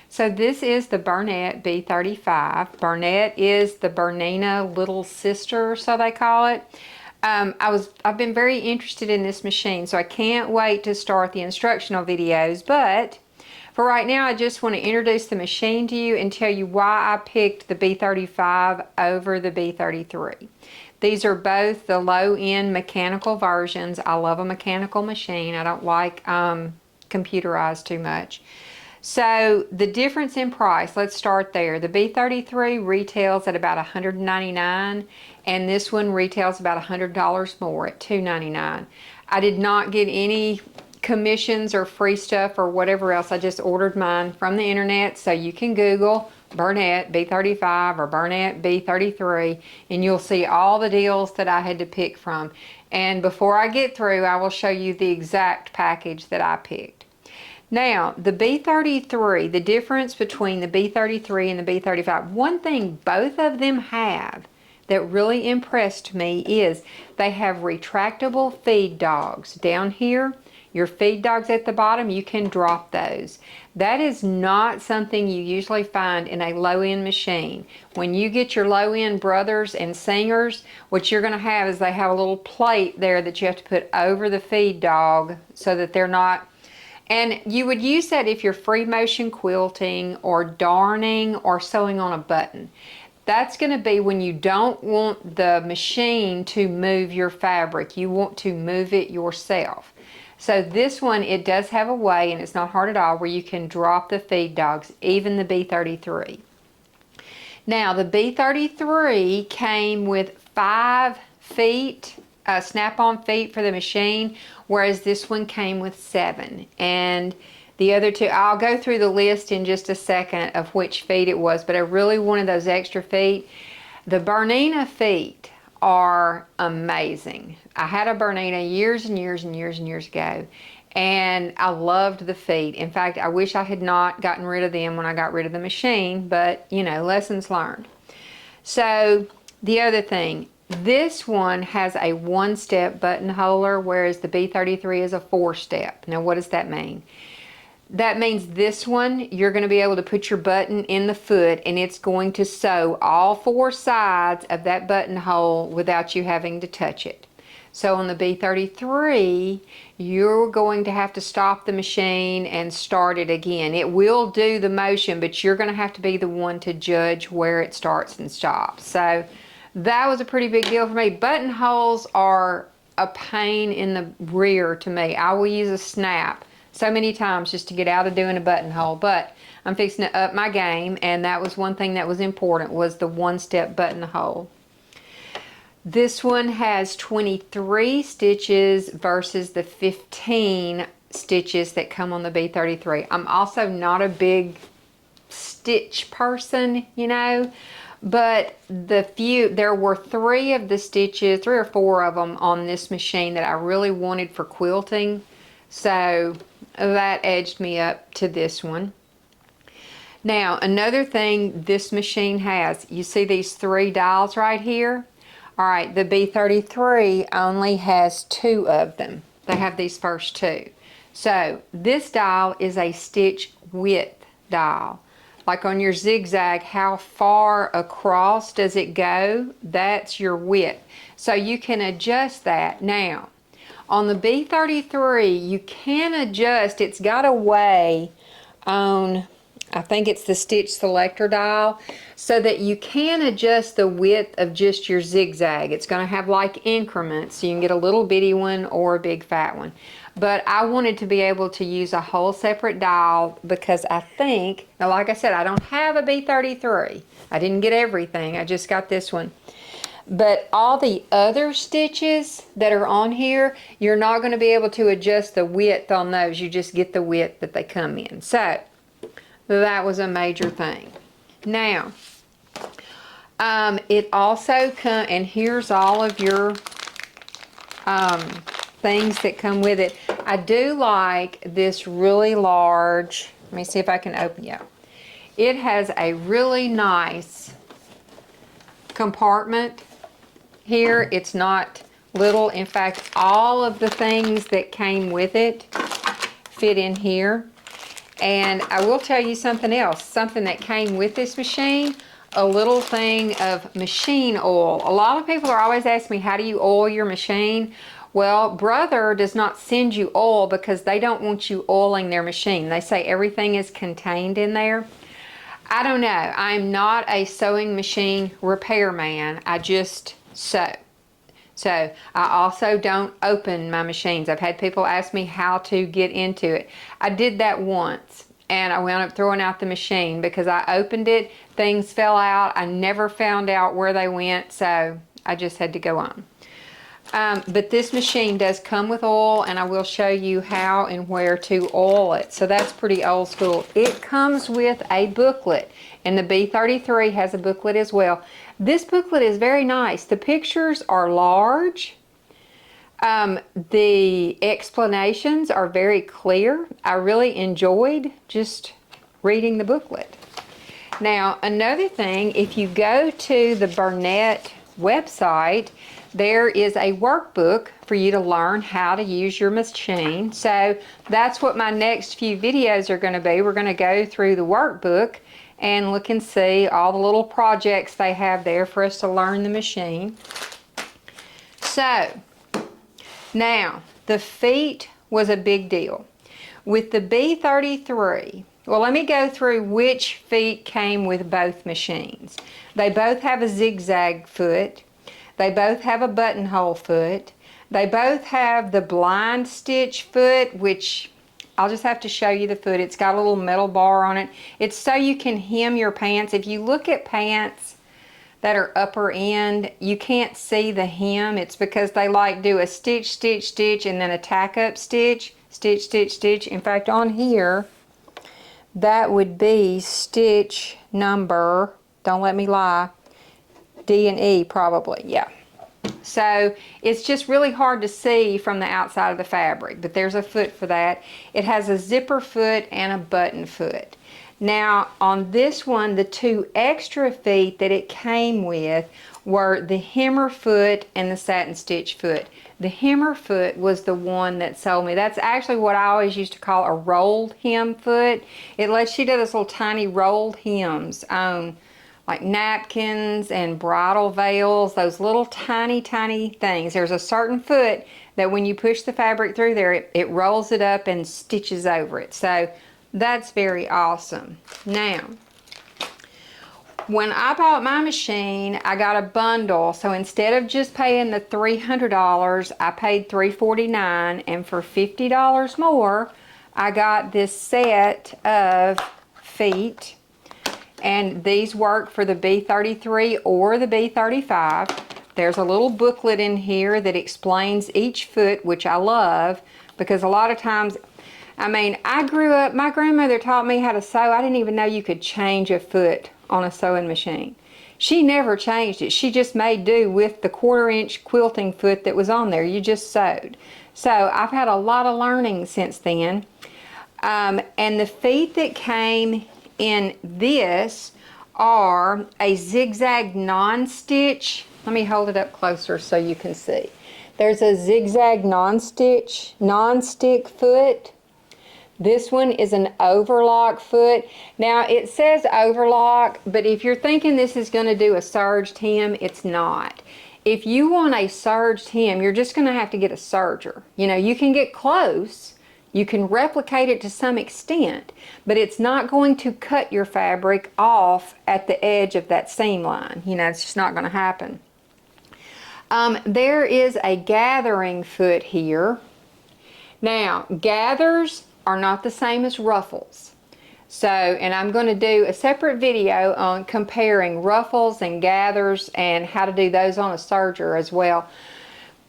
So this is the Bernette B35. Bernette is the Bernina little sister, so they call it. I've been very interested in this machine, so I can't wait to start the instructional videos, but for right now I just want to introduce the machine to you and tell you why I picked the B35 over the B33. These are both the low-end mechanical versions. I love a mechanical machine. I don't like computerized too much. So the difference in price, let's start there. The B33 retails at about $199, and this one retails about $100 more at $299. I did not get any commissions or free stuff or whatever else. I just ordered mine from the internet, so you can Google Bernette B35 or Bernette B33 and you'll see all the deals that I had to pick from. And before I get through, I will show you the exact package that I picked. Now, the B33, the difference between the B33 and the B35, one thing both of them have that really impressed me is they have retractable feed dogs. Down here, your feed dogs at the bottom, you can drop those. That is not something you usually find in a low-end machine. When you get your low-end brothers and singers, what you're going to have is they have a little plate there that you have to put over the feed dog so that they're not. And you would use that if you're free motion quilting or darning or sewing on a button. That's going to be when you don't want the machine to move your fabric. You want to move it yourself. So this one, it does have a way, and it's not hard at all, where you can drop the feed dogs, even the B33. Now, the B33 came with 5 feet, snap-on feet for the machine, whereas this one came with 7. And the other two, I'll go through the list in just a second of which feet it was, but I really wanted those extra feet. The Bernina feet are amazing. I had a Bernina years and years and years and years ago, and I loved the feet. In fact, I wish I had not gotten rid of them when I got rid of the machine, but you know, lessons learned. So the other thing, this one has a 1-step buttonholer, whereas the B33 is a 4-step. Now what does that mean? That means this one, you're going to be able to put your button in the foot and it's going to sew all 4 sides of that buttonhole without you having to touch it. So on the B33, you're going to have to stop the machine and start it again. It will do the motion, but you're going to have to be the one to judge where it starts and stops. So that was a pretty big deal for me. Buttonholes are a pain in the rear to me. I will use a snap so many times just to get out of doing a buttonhole, but I'm fixing to up my game, and that was one thing that was important, was the 1-step buttonhole. This one has 23 stitches versus the 15 stitches that come on the B33. I'm also not a big stitch person, you know, but there were 3 of the stitches, 3 or 4 of them on this machine that I really wanted for quilting, so that edged me up to this one. Now, another thing this machine has, you see these 3 dials right here? All right, the B33 only has 2 of them. They have these first 2. So this dial is a stitch width dial. Like on your zigzag, how far across does it go? That's your width. So you can adjust that. Now, on the B33, you can adjust. It's got a way on, I think it's the stitch selector dial, so that you can adjust the width of just your zigzag. It's going to have like increments, so you can get a little bitty one or a big fat one. But I wanted to be able to use a whole separate dial because I think, now like I said, I don't have a B33. I didn't get everything, I just got this one. But all the other stitches that are on here, you're not going to be able to adjust the width on those. You just get the width that they come in. So that was a major thing. Now, it also comes, and here's all of your things that come with it. I do like this really large, let me see if I can open it. It has a really nice compartment here. It's not little. In fact, all of the things that came with it fit in here. And I will tell you something else, something that came with this machine, a little thing of machine oil. A lot of people are always asking me, how do you oil your machine? Well, Brother does not send you oil because they don't want you oiling their machine. They say everything is contained in there. I don't know. I'm not a sewing machine repairman. I just sew. So I also don't open my machines. I've had people ask me how to get into it. I did that once and I wound up throwing out the machine because I opened it, things fell out, I never found out where they went, so I just had to go on. But this machine does come with oil, and I will show you how and where to oil it. So that's pretty old school. It comes with a booklet, and the B33 has a booklet as well. This booklet is very nice. The pictures are large. The explanations are very clear. I really enjoyed just reading the booklet. Now, another thing, if you go to the Bernette website, there is a workbook for you to learn how to use your machine. So that's what my next few videos are going to be. We're going to go through the workbook and look and see all the little projects they have there for us to learn the machine. So now the feet was a big deal. With the B33, well, let me go through which feet came with both machines. They both have a zigzag foot. They both have a buttonhole foot. They both have the blind stitch foot, which I'll just have to show you the foot. It's got a little metal bar on it. It's so you can hem your pants. If you look at pants that are upper end, you can't see the hem. It's because they like do a stitch, stitch, stitch, and then a tack up stitch, stitch, stitch, stitch. In fact, on here, that would be stitch number, don't let me lie, D and E probably, yeah. So it's just really hard to see from the outside of the fabric, but there's a foot for that. It has a zipper foot and a button foot. Now on this one, the two extra feet that it came with were the hemmer foot and the satin stitch foot. The hemmer foot was the one that sold me. That's actually what I always used to call a rolled hem foot. It lets you do those little tiny rolled hems on like napkins and bridal veils, those little tiny, tiny things. There's a certain foot that when you push the fabric through there, it rolls it up and stitches over it. So that's very awesome. Now, when I bought my machine, I got a bundle. So instead of just paying the $300, I paid $349, and for $50 more, I got this set of feet. And these work for the B33 or the B35. There's a little booklet in here that explains each foot, which I love, because a lot of times, I mean, I grew up, my grandmother taught me how to sew. I didn't even know you could change a foot on a sewing machine. She never changed it. She just made do with the 1/4-inch quilting foot that was on there. You just sewed. So I've had a lot of learning since then. And the feet that came in this are a zigzag non-stitch. Let me hold it up closer so you can see. There's a zigzag non-stitch, non-stick foot. This one is an overlock foot. Now it says overlock, but if you're thinking this is going to do a serged hem, it's not. If you want a serged hem, you're just going to have to get a serger. You know, you can get close. You can replicate it to some extent, but it's not going to cut your fabric off at the edge of that seam line. You know, it's just not going to happen. There is a gathering foot here. Now, gathers are not the same as ruffles. So, and I'm going to do a separate video on comparing ruffles and gathers and how to do those on a serger as well.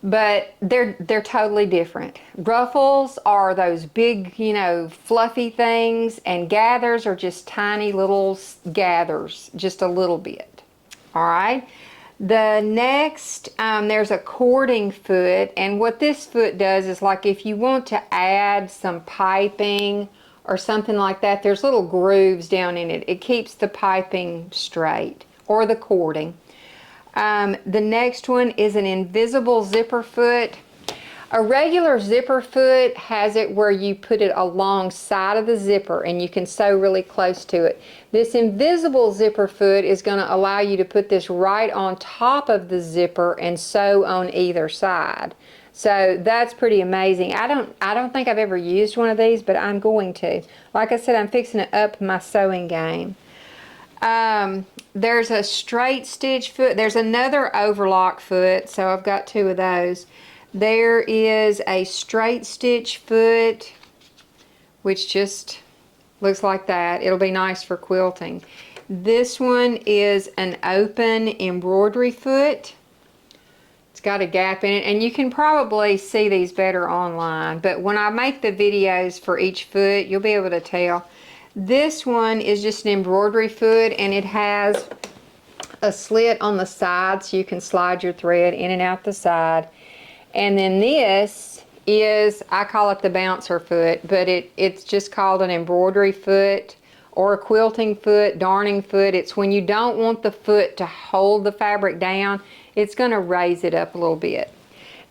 But they're totally different. Ruffles are those big, you know, fluffy things, and gathers are just tiny little gathers, just a little bit. All right. The next, there's a cording foot, and what this foot does is, like, if you want to add some piping or something like that, there's little grooves down in it. It keeps the piping straight, or the cording. The next one is an invisible zipper foot. A regular zipper foot has it where you put it alongside of the zipper and you can sew really close to it. This invisible zipper foot is going to allow you to put this right on top of the zipper and sew on either side. So that's pretty amazing. I don't think I've ever used one of these, but I'm going to. Like I said, I'm fixing to up my sewing game. There's a straight stitch foot. There's another overlock foot, so I've got two of those. There is a straight stitch foot, which just looks like that. It'll be nice for quilting. This one is an open embroidery foot. It's got a gap in it, and you can probably see these better online, but when I make the videos for each foot, you'll be able to tell. This one is just an embroidery foot, and it has a slit on the side so you can slide your thread in and out the side. And then this is, I call it the bouncer foot, but it's just called an embroidery foot or a quilting foot, darning foot. It's when you don't want the foot to hold the fabric down, it's going to raise it up a little bit.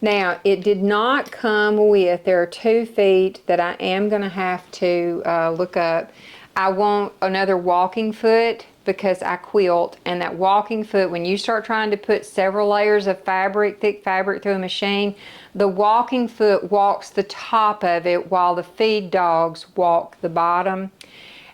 Now, it did not come with, there are 2 feet that I am going to have to look up. I want another walking foot because I quilt, and that walking foot, when you start trying to put several layers of fabric, thick fabric through a machine, the walking foot walks the top of it while the feed dogs walk the bottom.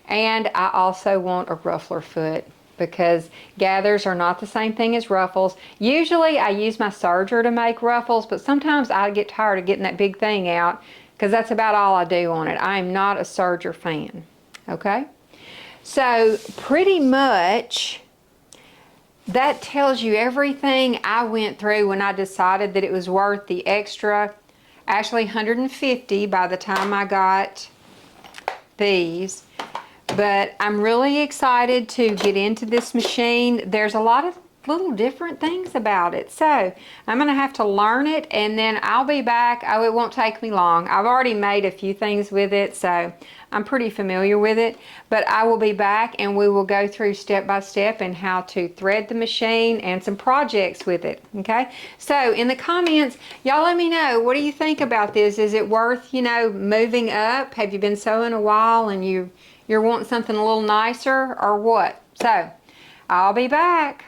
And I also want a ruffler foot because gathers are not the same thing as ruffles. Usually I use my serger to make ruffles, but sometimes I get tired of getting that big thing out because that's about all I do on it. I am not a serger fan, okay? So pretty much that tells you everything I went through when I decided that it was worth the extra, actually $150 by the time I got these. But I'm really excited to get into this machine. There's a lot of little different things about it. So I'm going to have to learn it, and then I'll be back. Oh, it won't take me long. I've already made a few things with it, so I'm pretty familiar with it. But I will be back, and we will go through step by step and how to thread the machine and some projects with it, okay? So in the comments, y'all let me know, what do you think about this? Is it worth, you know, moving up? Have you been sewing a while and you're wanting something a little nicer or what? So I'll be back.